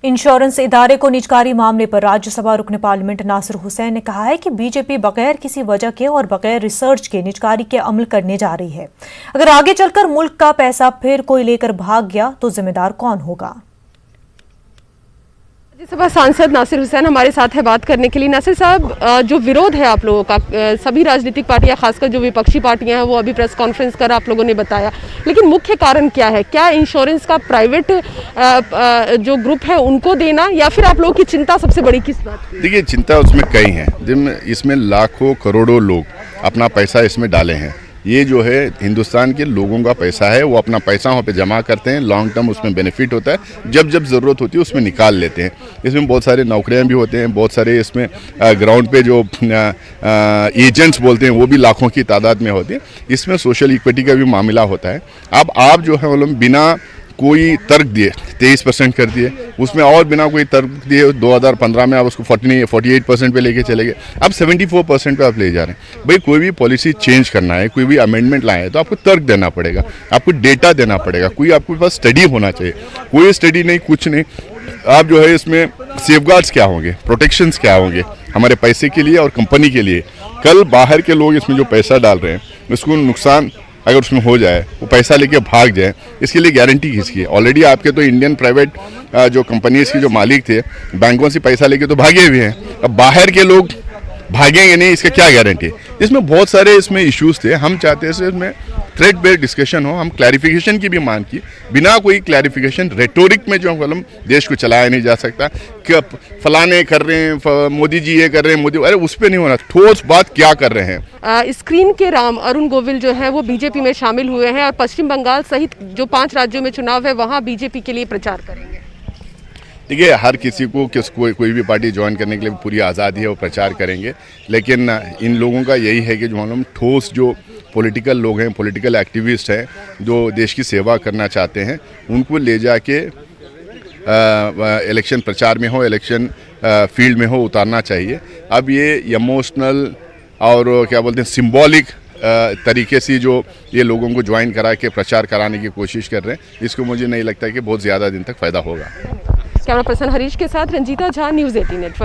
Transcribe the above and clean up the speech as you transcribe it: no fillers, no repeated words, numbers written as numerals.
Insurance इदारे को निजकारी मामले पर राज्यसभा रुकन पार्लियामेंट नासिर हुसैन ने कहा है कि बीजेपी बगैर किसी वजह के और बगैर रिसर्च के निजकारी के अमल करने जा रही है। अगर आगे चलकर मुल्क का पैसा फिर कोई लेकर भाग गया तो जिम्मेदार कौन होगा। राज्यसभा सांसद नासिर हुसैन हमारे साथ है बात करने के लिए। नासिर साहब, जो विरोध है आप लोगों का, सभी राजनीतिक पार्टियां, खासकर जो विपक्षी पार्टियां हैं, वो अभी प्रेस कॉन्फ्रेंस कर आप लोगों ने बताया, लेकिन मुख्य कारण क्या है? क्या इंश्योरेंस का प्राइवेट जो ग्रुप है उनको देना, या फिर आप लोगों की चिंता सबसे बड़ी किस बात की? देखिए, चिंता उसमें कई हैं, जिनमें इसमें लाखों करोड़ों लोग अपना पैसा इसमें डाले हैं। ये जो है हिंदुस्तान के लोगों का पैसा है, वो अपना पैसा वहाँ पे जमा करते हैं, लॉन्ग टर्म उसमें बेनिफिट होता है, जब जब ज़रूरत होती है उसमें निकाल लेते हैं। इसमें बहुत सारे नौकरियाँ भी होते हैं, बहुत सारे इसमें ग्राउंड पे जो एजेंट्स बोलते हैं वो भी लाखों की तादाद में होते हैं। इसमें सोशल इक्विटी का भी मामला होता है। अब आप जो है मतलब बिना कोई तर्क दिए 23% कर दिए, उसमें और बिना कोई तर्क दिए 2015 में आप उसको 48% पे लेके चले गए, अब 74% पे आप ले जा रहे हैं। भाई, कोई भी पॉलिसी चेंज करना है, कोई भी अमेंडमेंट लाए है तो आपको तर्क देना पड़ेगा, आपको डेटा देना पड़ेगा, कोई आपके पास स्टडी होना चाहिए। कोई स्टडी नहीं, कुछ नहीं। आप जो है इसमें सेफगार्ड्स क्या होंगे, प्रोटेक्शंस क्या होंगे हमारे पैसे के लिए और कंपनी के लिए। कल बाहर के लोग इसमें जो पैसा डाल रहे हैं, उसको नुकसान अगर उसमें हो जाए, वो पैसा लेके भाग जाए, इसके लिए गारंटी किसकी है? ऑलरेडी आपके तो इंडियन प्राइवेट जो कंपनीज के जो मालिक थे, बैंकों से पैसा लेके तो भागे हुए हैं। अब बाहर के लोग भागेंगे नहीं, इसका क्या गारंटी है? इसमें बहुत सारे इसमें इश्यूज थे। हम चाहते हैं इसमें थ्रेड बेस्ड डिस्कशन हो, हम क्लैरिफिकेशन की भी मांग की। बिना कोई क्लैरिफिकेशन रेटोरिक में जो कलम देश को चलाया नहीं जा सकता कि फलाने कर रहे हैं, मोदी जी ये कर रहे हैं, मोदी, अरे उस पर नहीं होना। ठोस बात क्या कर रहे हैं? स्क्रीन के राम अरुण गोविल जो है वो बीजेपी में शामिल हुए हैं और पश्चिम बंगाल सहित जो 5 राज्यों में चुनाव है वहाँ बीजेपी के लिए प्रचार करेंगे। देखिए, हर किसी को कोई भी पार्टी ज्वाइन करने के लिए पूरी आज़ादी है, वो प्रचार करेंगे, लेकिन इन लोगों का यही है कि जो हम ठोस जो पॉलिटिकल लोग हैं, पॉलिटिकल एक्टिविस्ट हैं, जो देश की सेवा करना चाहते हैं, उनको ले जाके इलेक्शन प्रचार में हो, इलेक्शन फील्ड में हो उतारना चाहिए। अब ये इमोशनल और क्या बोलते हैं सिंबॉलिक तरीके से जो ये लोगों को ज्वाइन करा के प्रचार कराने की कोशिश कर रहे हैं, इसको मुझे नहीं लगता कि बहुत ज़्यादा दिन तक फ़ायदा होगा। कैमरा पर्सन हरीश के साथ रंजीता झा, न्यूज़ 18 नेटवर्क।